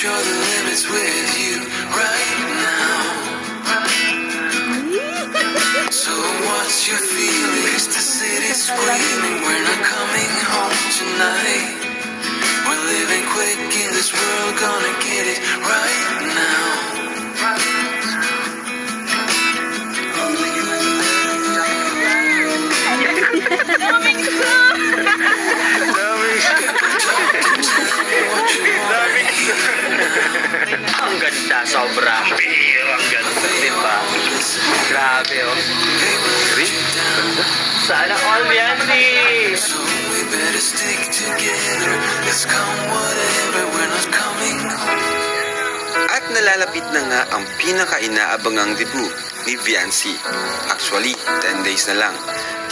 push all the limits with you right now. So what's your feeling? Is the city screaming we're not coming home tonight? We're living quick in this world, gonna get it right now. Ang ganda, sobra. Ang ganda, diba? Grabe, oh. Sana all yan, So we better stick together. Let's come whatever, we're not coming home. At nalalapit na nga ang pinaka-inaabangang debut ni Viancy. Actually, 10 days na lang.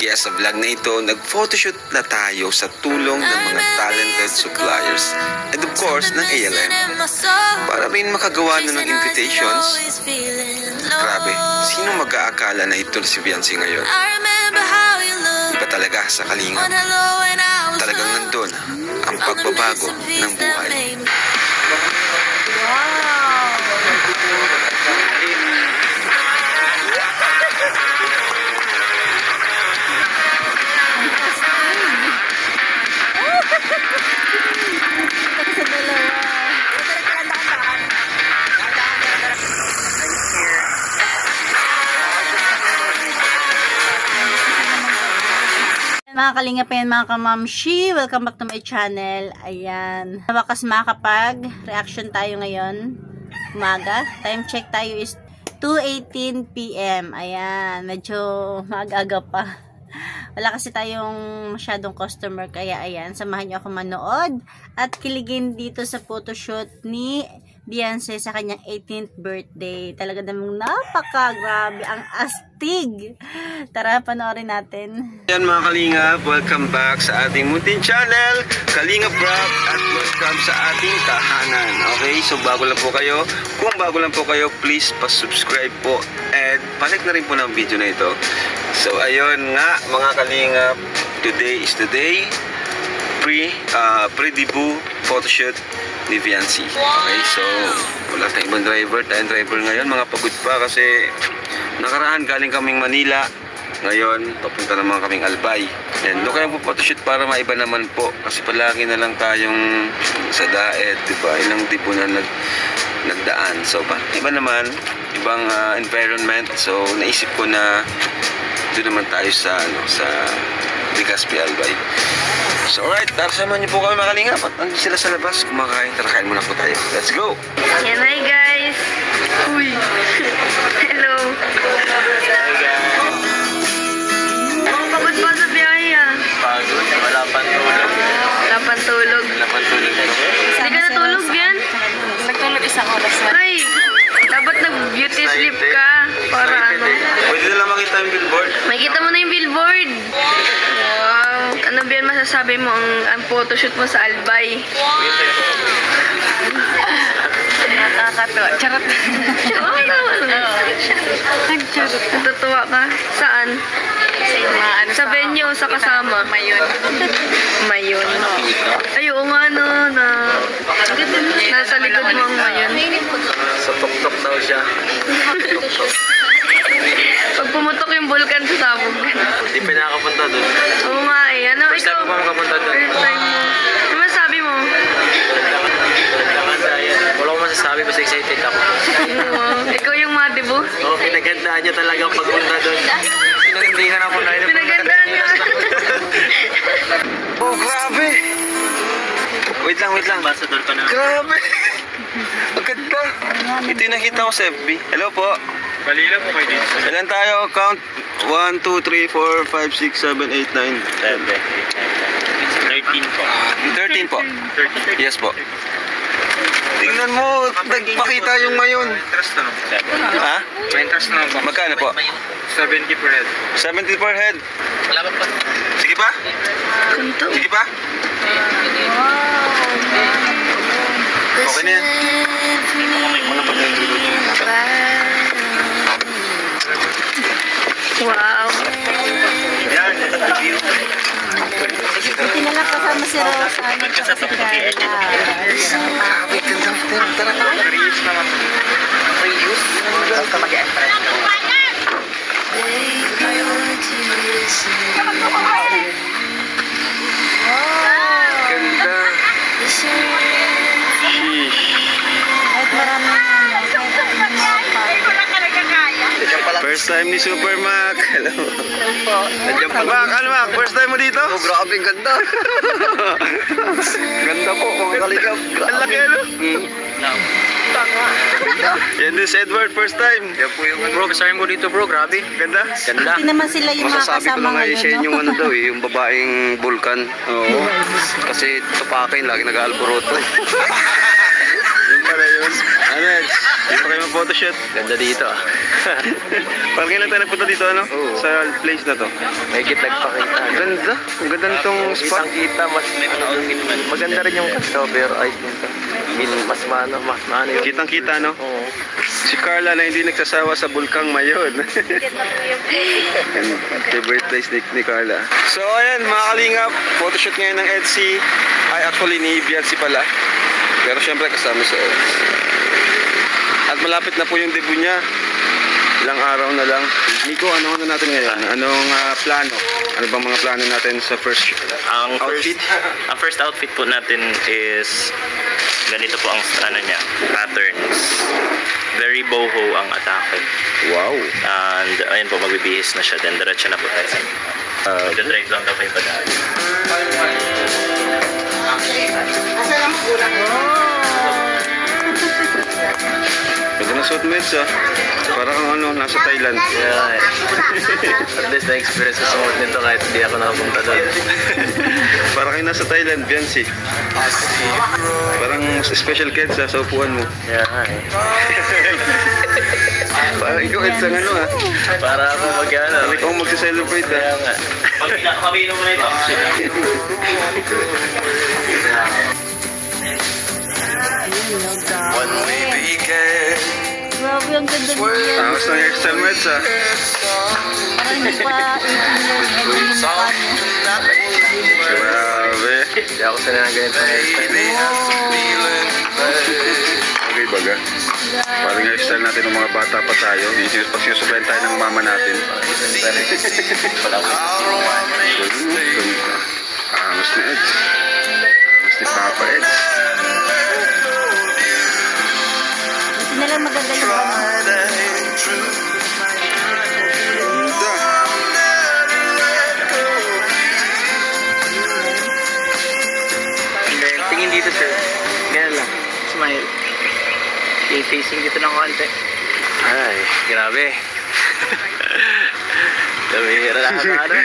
Kaya sa vlog na ito, nag-photoshoot na tayo sa tulong ng mga talented suppliers and of course ng ALM para rin makagawa na ng invitations. Grabe, sino mag-aakala na ito si Viancy ngayon? Iba talaga sa Kalingap. Talagang nandun ang pagbabago ng buhay. Mga kalingap yan, mga kamamshi, welcome back to my channel. Ayan, wakas makakapag-reaction tayo ngayon, umaga. Time check tayo is 2:18 PM. Ayan, medyo maaga pa. Wala kasi tayong masyadong customer, kaya ayan, samahan nyo ako manood at kiligin dito sa photoshoot ni Viancy sa kanyang 18th birthday. Talaga namang napaka-grabe, ang astig. Tara, panoorin natin. Yan mga Kalingap, welcome back sa ating munting channel, Kalingap Rock, at welcome sa ating tahanan. Okay, so bago lang po kayo, kung bago lang po kayo, please pa-subscribe po and palike na rin po ng video na ito. So ayun nga mga Kalingap, today is the day pre-debut photoshoot ni Viancy. Okay, so wala tayong ibang driver, tayong driver ngayon, mga pagod pa kasi nakaraan galing kaming Manila, ngayon papunta naman kaming Albay, and doon kayo po photoshoot para maiba naman po kasi palagi na lang tayong sa daet, diba? Ilang tipo na nagdaan, so iba naman, ibang environment, so naisip ko na doon naman tayo sa Legazpi, Albay. So alright, samahan niyo po kami mga Kalingap at andun sila sa labas kumakain. Tara, kain muna po tayo. Let's go! Yan, hi guys! Uy! Hello! Hi guys! Pagod pa sa biyahe ah. Pagod, wala pang tulog. Wala pang tulog. Wala pang tulog. Hindi ka natulog yan? Nagtulog isang oras na. Ay! Dapat nag-beauty sleep ka. Para ano? Pwede na lang makita yung billboard. Makikita mo na yung billboard. Wow! Ano ba yan masasabi mo ang photoshoot mo sa Albay? Nakakatawa. Charot. Charot. Natutuwa ka? Saan? Sa venue, sa kasama? Mayon. Mayon. Ay, oo nga no, nasa likod mo ang mayon. Sa tok-tok daw siya. Pag pumutok yung vulkan sa sabog. Hindi pa nakakapunta doon. Oo nga eh. Ano, First time ikaw? ko makapunta doon. First time mo. Ano masabi mo? Wala ko masasabi, basta excited ako. Ikaw yung madibo? Oo, pinagandaan niya talaga ang pagpunta doon. Pinagandaan ako na yun. Pinagandaan niya. Oh, grabe! Wait lang. Ambassador ka na. Grabe! Ang ganda! Ito yung nakita ko sa FB. Hello po. Balila po kayo dito. Ilan tayo? Count 1, 2, 3, 4, 5, 6, 7, 8, 9, 13 po. 13 po. 13. Yes po. Tingnan mo, nagpakita yung mayon. Interest na. Ha? May interest na ba? Magkano po? 70 per head. 70 per head. Wala ba pa? Sige pa? Kanto. Sige pa? Okay na yan. Wow. Yan. Buti na lang kasama si Rosa, ano pa si Carla. Grabe, gandang punta na. Reuse naman. Reuse? Saan ka mag-e-express? Ganda. Kahit maraming First time ni Super Mac. Hello. Nandiyan pa Mac, ano Mac? First time mo dito? Oh, grabe, ganda. Ganda po, mga kaligap. Ang laki ano? Yan din si Edward, first time. Yan po yung Bro, kasama mo dito bro, grabe. ganda. Ganda. Hindi naman sila yung mga Masasabi ko kasama na nga siya ngayon, yung no? ano daw eh, yung babaeng vulkan. Oo. Kasi tupakin, lagi nag-aalboroto. Yung pala yun. Ano yan? Dito kayo mag-photoshoot. Ganda dito ah. Parang kailan tayo nagpunta dito, ano? Oo. Sa place na to. May kit nagpakita. Ganda. Ang ganda nitong spot. Kita, mas maganda rin yung cover eyes nito. Mas maano yun. Kitang-kita, no? Oo. Si Carla na hindi nagsasawa sa Bulkang Mayon. Favorite place ni Carla. So, ayan, mga kalingap. Photoshoot ngayon ng Etsy. Ay, actually, ni Biancy pala. Pero syempre, kasama sa Etsy. At malapit na po yung debut niya. Ilang araw na lang. Nico, ano natin ngayon? Anong plano? Ano bang mga plano natin sa first Ang outfit? first outfit po natin is ganito po ang ano niya, patterns. Very boho ang atake. Wow. And ayun po, magbibihis na siya. Then diretso na po tayo. Magdadrive lang daw kayo pa dahil. Ganda na suit mo yun, parang ano, nasa Thailand. Yeah. At least na-experience ko sumuot nito kahit hindi ako nakapunta doon. Parang kayo nasa Thailand, Biancy. Parang mas special kids sa upuan mo. Yeah. Parang ikaw, Eds, ang ano Para ako mag-ano. Ikaw mag-celebrate Kaya nga. Pag pinakamabinom mo na ito. When we began, Grabe, ang ganda niya. Tapos ng hairstyle mo, Eds, Parang hindi pa 18 years old yung mukha niya. Grabe. Hindi ako sanay ng ganito hairstyle. they have the feeling Okay, baga. Parang hairstyle natin ng mga bata pa tayo. Pag sinusuplayan tayo ng mama natin. Angas ni Eds. Angas ni Papa Eds. Hindi na lang magagaling ba mo? and true. Tingin dito sir. Ganyan lang. Smile. Okay, facing dito ng konti. Ay, grabe. Tumira na ako ano.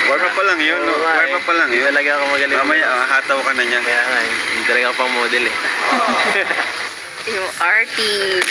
Warm up pa lang yun, no? Warm up pa lang yun. Talaga ako magaling. Mamaya, hataw ka na niya. Kaya nga, hindi talaga ako pang model eh. Yung arty.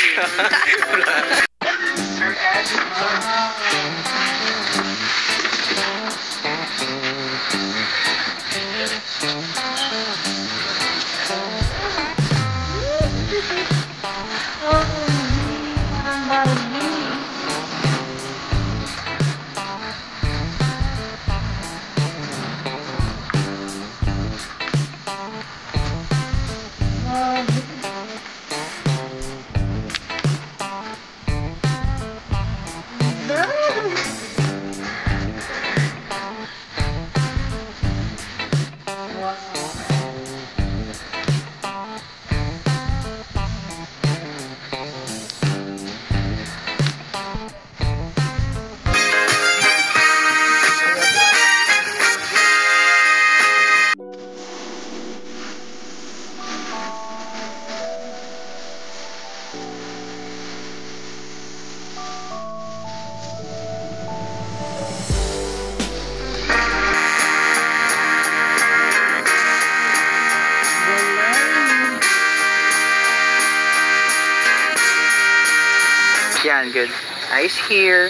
Yan, good. Eyes here.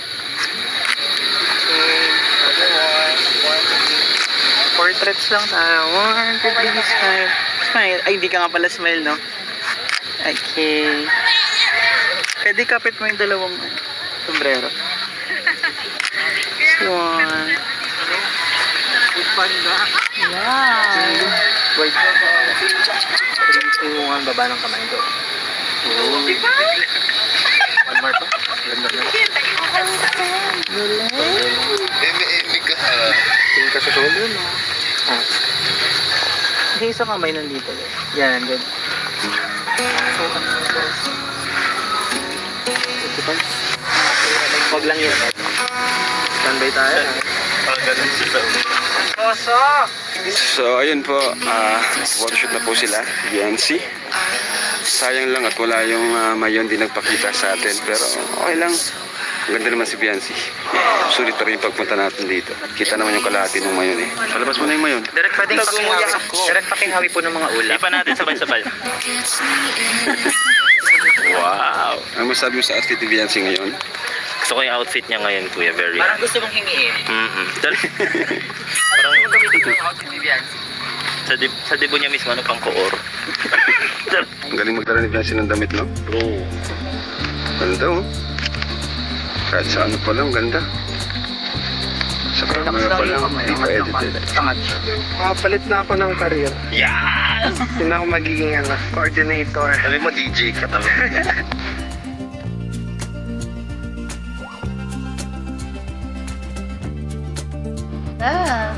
Okay. Portraits lang tayo. 1, 2, 3, smile. Smile. Ay, hindi ka nga pala smile, no? Okay. Pwede kapit mo yung dalawang sombrero. 1. Panda. Wow. Wait. Yung ang baba ng kamay ko. Oh. One more pa. Ganda na. Eme ka. Tingin ka sa shoulder, no? Ah. Yung isang kamay nandito. Yan, good. Huwag lang yun. Standby tayo. So, ayun po. Photoshoot na po sila. Yancy. Sayang lang at wala yung mayon din nagpakita sa atin. Pero okay lang. Ang ganda naman si Biancy. Sulit na rin yung pagpunta natin dito. Kita naman yung kalahati ng mayon eh. Palabas mo na yung mayon. Direct pakinghawi po ng mga ulam. Ipa natin sabay-sabay. Wow! Ano masabi mo sa outfit ni Biancy ngayon? Gusto ko yung outfit niya ngayon, kuya. Very... Parang gusto mong hingiin. Parang Ano gamitin mo yung outfit ni Biancy? sa debo niya mismo, ano pang koor. Ang galing magdala ni Biancy ng damit, no? Bro. Ganda, oh. Kahit sa ano pa lang, ganda. Sa camera pa lang, hindi pa edited. Makapalit na ako ng career. Yes! Hindi na ako magiging coordinator. Sabi mo, DJ ka talaga. Ah.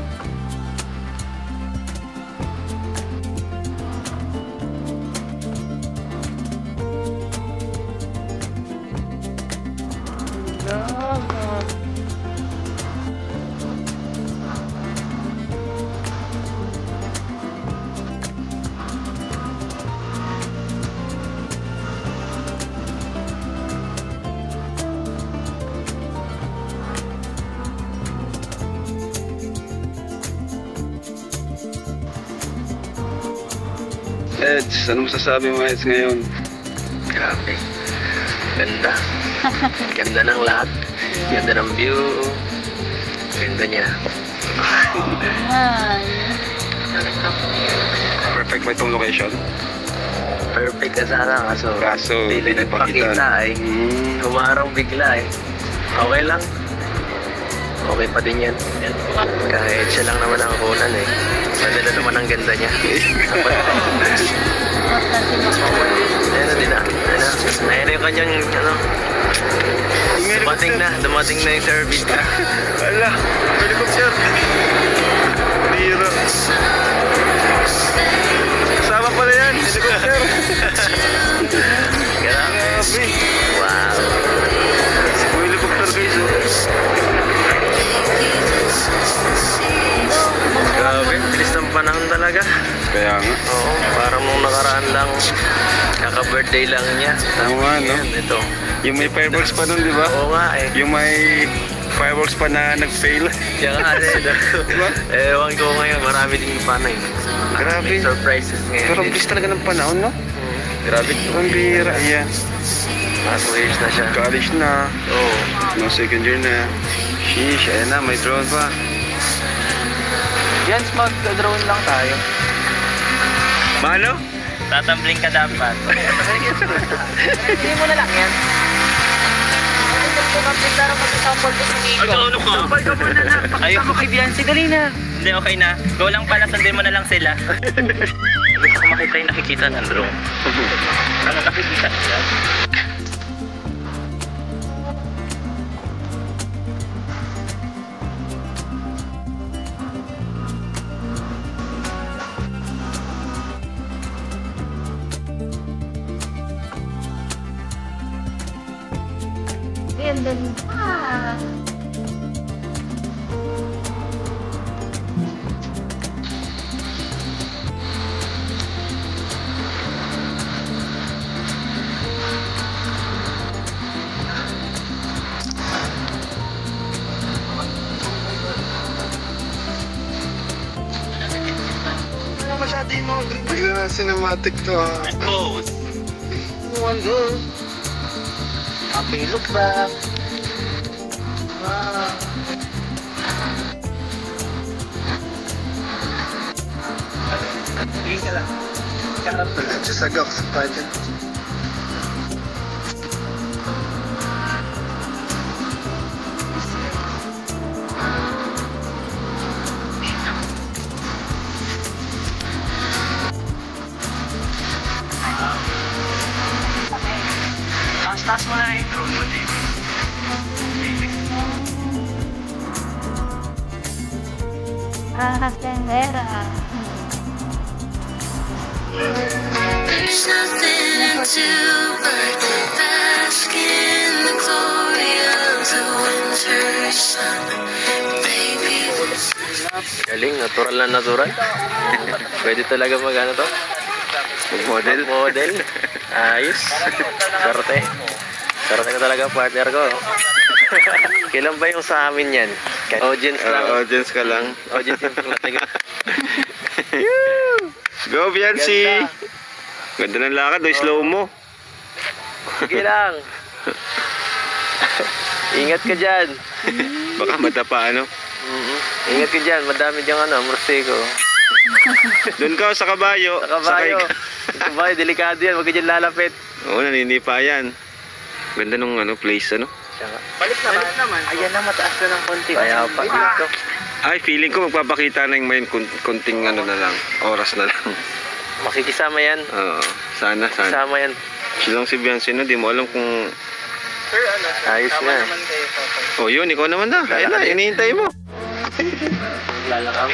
Eds, ano masasabi mo, Eds, ngayon? Grabe. Ganda. Ganda ng lahat. Ganda ng view. Ganda niya. Ayan. Perfect ba itong location? Perfect na sana. Kaso, hindi nagpakita eh. Humarang bigla eh. Okay lang. Okay pa din yan. Kahit siya lang naman ang kunan eh. Madala naman ang ganda niya. Ayun din na. Ayun na yung kanyang ano. Dumating na yung service na. Ala, helicopter. Bira. Kasama pala yan, helicopter. Grabe. Wow. May helicopter guys, oh. Grabe, bilis ng panahon talaga. Kaya nga. Oo, parang nung nakaraan lang, kaka-birthday lang niya. Oo nga, no? Yan, ito. Yung may fireworks pa nun, di ba? Oo nga eh. Yung may fireworks pa na nag-fail. Kaya nga eh. Diba? Ewan ko ngayon, marami din panay. Grabe. May surprises ngayon. Pero bilis talaga ng panahon, no? Grabe. Ang bira, yan. Mga 2 years na siya. College na. Oo. No, second year na. Sheesh, ayan na, may drone pa. Yan, mag-drone lang tayo. Mano? Tatambling ka dapat. Hindi mo na lang yan. Ano ka? Sampal ka muna na. Pakita mo kay Biancy, dali na. Hindi, okay na. Go lang pala, sundin mo na lang sila. Gusto ko makita yung nakikita ng drone. Ano nakikita nila? Ganda din. Ah. Masyado yung mga bigla na cinematic to, ha? Pose! Happy look back. Wow. Tingin ka lang. Karap ka lang. Sasagak sa pageant. Taas mo na eh. Tendera. There's nothing to do but bask in the glory of the winter sun. Baby, Galing, natural na natural. Pwede talaga mag-ano to? Model. Model. Ayos. Sarte. Sarte ka talaga partner ko. Kailan ba yung sa amin yan? Audience lang. Audience ka lang. Audience yung natin. Go, Biancy! Ganda ng lakad, slow mo. Sige lang. Ingat ka dyan. Baka madapa, ano? Ingat ka dyan. Madami dyan morsego. Doon ka sa kabayo. Sa kabayo. Sakay ka. Sa kabayo, delikado yan. Huwag ka dyan lalapit. Oo, naninipa yan. Ganda nung place, ano? Balik naman. Ayan na, mataas na ng konti. Kaya pa. Dito. Ay, feeling ko magpapakita na yung may konting ano na lang. Oras na lang. Makikisama yan. Oo, sana. Kasama yan. Silang si Biancy, no? Di mo alam kung... Ayos na. Oh, yun, ikaw naman na. Ayun na, inihintay mo. Lalakam.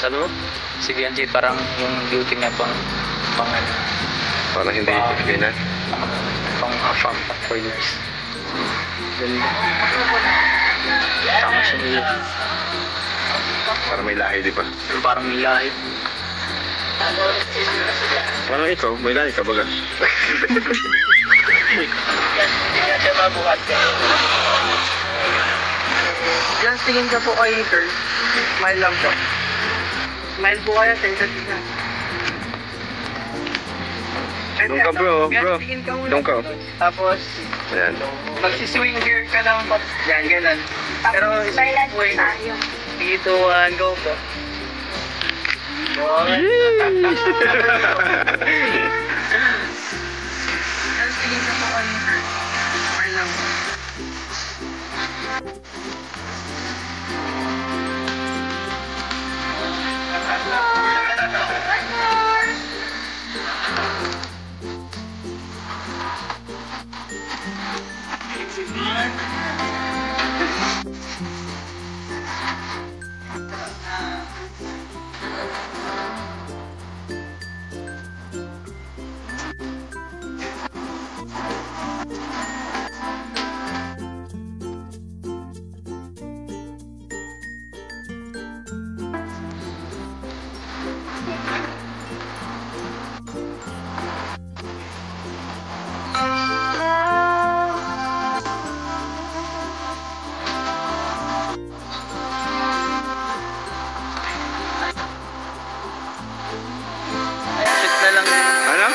Sabi mo? Si Bianchi parang yung beauty niya pang Parang hindi na. pang for years. Tama siya nila. Parang may lahi, di ba? Parang nilahi. Parang ikaw, may lahi ka baga. Yan, tingin ka po kay girl. Smile lang po. Smile po kayo, tingin ka. Doon ka, bro. Tingin ka muna. Doon ka. Tapos, Ayan. magsiswing gear ka lang po. Yan, ganun. Pero, swing. 3, 2, 1, go po. Tingin ka po kay girl. Smile lang po.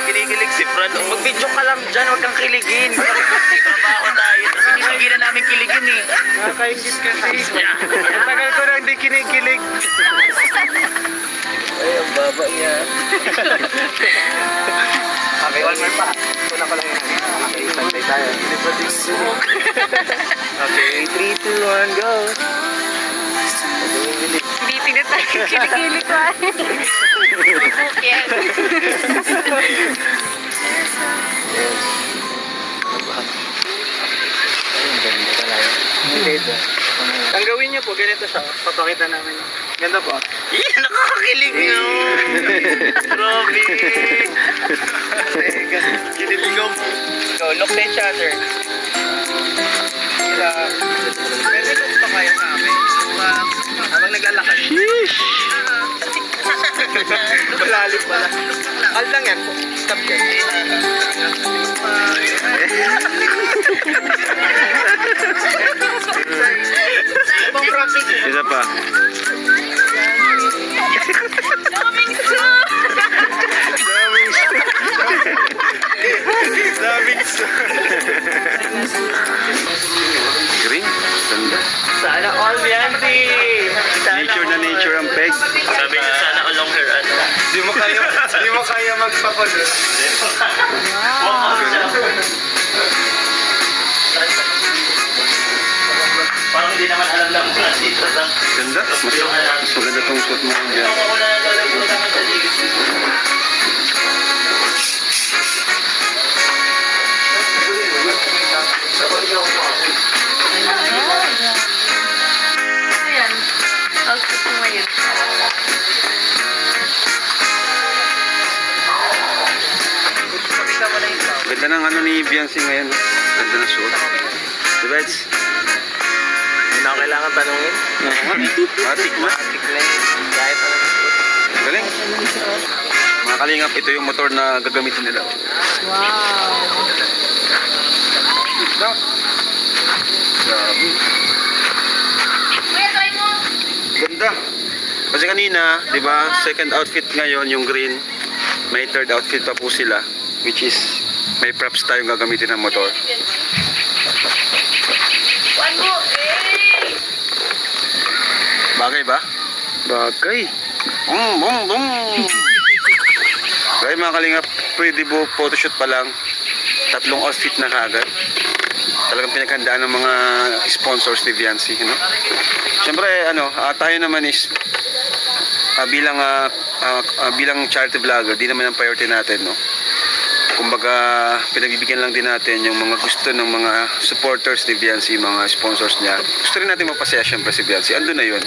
Kinikilig si Fran. Mag-video ka lang dyan, huwag kang kiligin. Trabaho tayo. Hindi na namin kiligin eh. Nakakaingit kasi. Tagal ko na hindi kinikilig. Ay, ang baba niya. Okay, one more pa. Una ko lang yun. Okay, pantay tayo. Okay, 3, 2, 1, go. Hindi na tayo kilikili ko. Yan. Ang gawin niyo po, ganito siya. Papakita namin. Ganda po. Nakakakilig niyo. Grabe. Giniligaw mo. So, look at each other. Pwede look pa kayo sa amin. Habang naglalakad. Sheesh! Malalim pala. Al lang yan po. Stop yan. Ibang practice. Isa pa. Green? Ganda. Sana all Biancy! Nature na nature ang peg. Sabi niya sana along her ano. Di mo kaya magpapalit. Parang hindi naman alam Ganda. Mas maganda tong suit mo dyan. Ayan. Outfit mo ngayon. Ganda ng ano ni Beyonce ngayon. Ganda ng suit. Diba, Eds? Hindi na ako kailangan tanungin. Matik na. Matik na yun. Kahit ano yung suot. Galing. Mga kalingap, ito yung motor na gagamitin nila. Wow. Grabe. Ganda. Kasi kanina, di ba, second outfit ngayon, yung green. May third outfit pa po sila, which is may props tayong gagamitin ng motor. Bagay ba? Bagay. Boom, boom. Kaya mga kalingap, pwede po photoshoot pa lang. 3 outfit na kagad. Talagang pinaghandaan ng mga sponsors ni Viancy, no? Siyempre, tayo naman is bilang charity vlogger, di naman ang priority natin, no? Kumbaga, pinagbibigyan lang din natin yung mga gusto ng mga supporters ni Viancy, mga sponsors niya. Gusto rin natin mapasaya siyempre si Viancy. Andun na yun.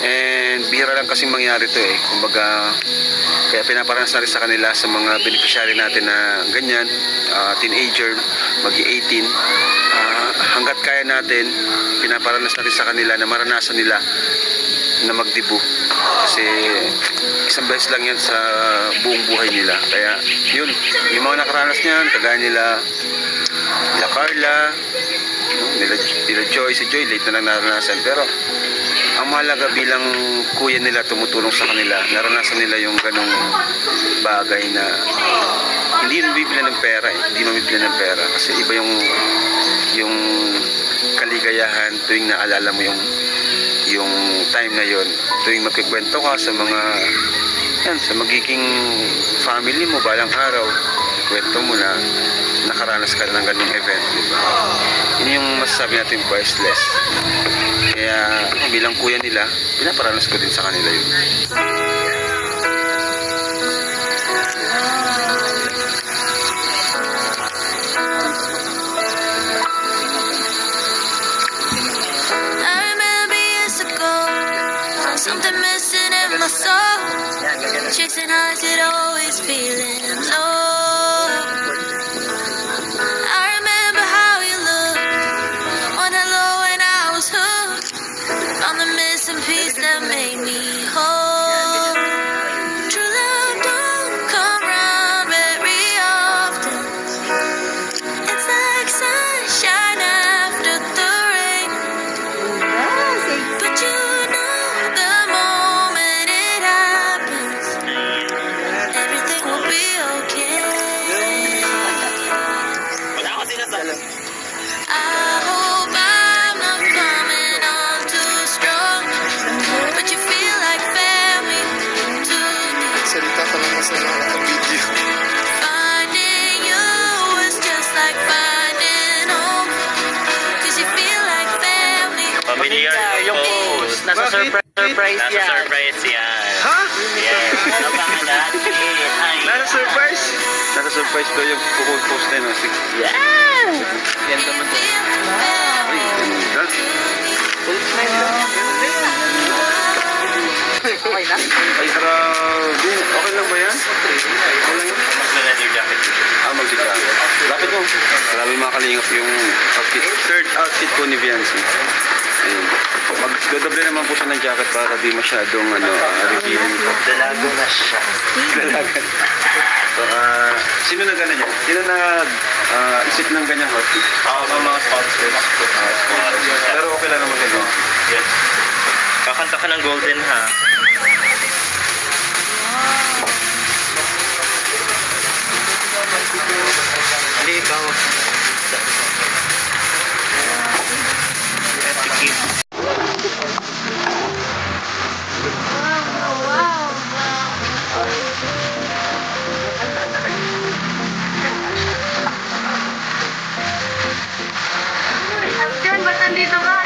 And bihira lang kasing mangyari to eh. Kumbaga, kaya pinaparanas na rin sa kanila sa mga beneficiary natin na ganyan, teenager, mag-18. Hanggat kaya natin, pinaparanas na rin sa kanila na maranasan nila na magdibu. Kasi isang beses lang yan sa buong buhay nila. Kaya yun, yung mga nakaranas niyan, kagaya nila Carla, nila Joy, si Joy late na lang naranasan. Pero ang mahalaga bilang kuya nila tumutulong sa kanila, naranasan nila yung ganong bagay na hindi mabibili ng pera eh. Hindi mabibili ng pera kasi iba yung kaligayahan tuwing naalala mo yung time na yon, tuwing magkikwento ka sa mga sa magiging family mo balang araw, kwento mo na nakaranas ka ng ganung event, di ba? Yun yung masasabi natin priceless. Kaya bilang kuya nila, pinaparanas ko din sa kanila yun. Something missing in my soul. Chasing highs, it always feeling low. I remember how you looked on hello when I was hooked. Found the missing piece that made me whole. True love don't come round very often. It's like sunshine after the rain. But you finding you is just like finding home. 'Cause you feel like family. Familiar yung post. nasa surprise Nasa yan. surprise yan. Ha? Yes. Napangan natin. Nasa-surprise? Nasa-surprise daw yung post na yun. Yeah! Yan naman to. Ay, ganda. Full time lang. Okay na? Ay, grabe. Okay lang ba yan? Okay lang yan? Mas na leather jacket. Mag-jacket. Lapit mo. Grabe mga kalingap yung outfit. Third outfit po ni Viancy. Ayun. Magdodoble naman po siya ng jacket para di masyadong revealing po. Dalago na siya. Dalagan. So, sino na gano'n niya? Sino isip ng ganyang outfit? Ang mga sponsors. Pero okay lang naman kayo. Yes. Kakanta ka ng Golden, ha? Hindi, ikaw. Diyan, ba't nandito ka?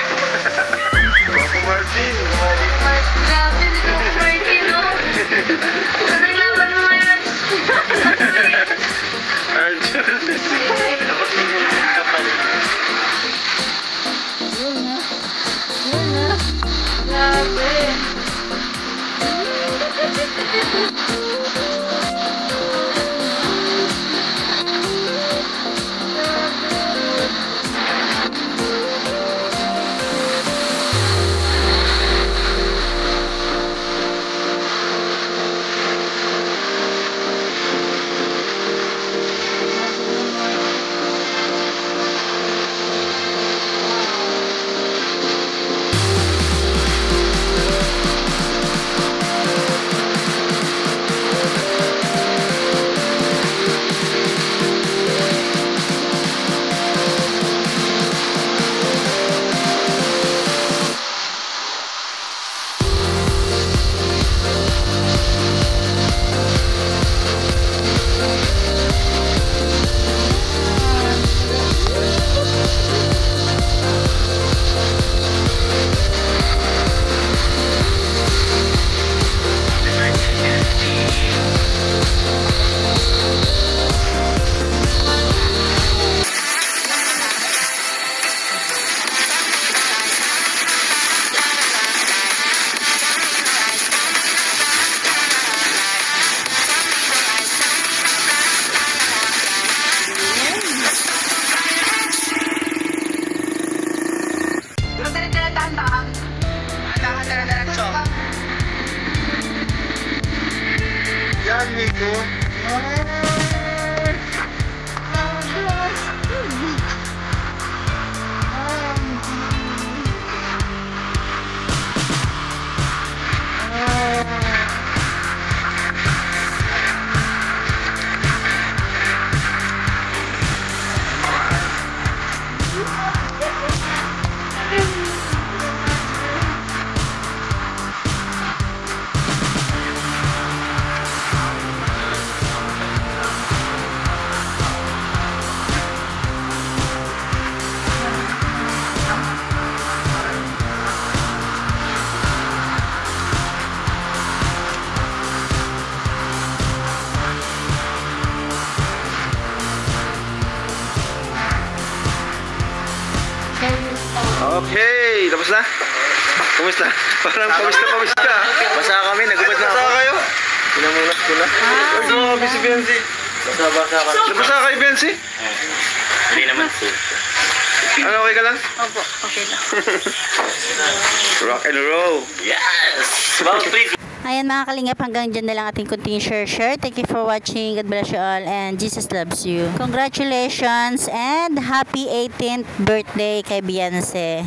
Okay, tapos na? Kumusta? Parang pawis ka. Basa kami, nagubad na Basa ako. kayo? Pinamunas ko na. Ay, grabe si Benzi. Basa-basa ka. Nabasa kayo, Benzi? Hindi naman po. Ano, okay ka lang? Opo, okay lang. Rock and roll. Yes! Wow, please. Ayan mga kalingap, hanggang dyan na lang ating kunting share. Thank you for watching. God bless you all and Jesus loves you. Congratulations and happy 18th birthday kay Beyonce.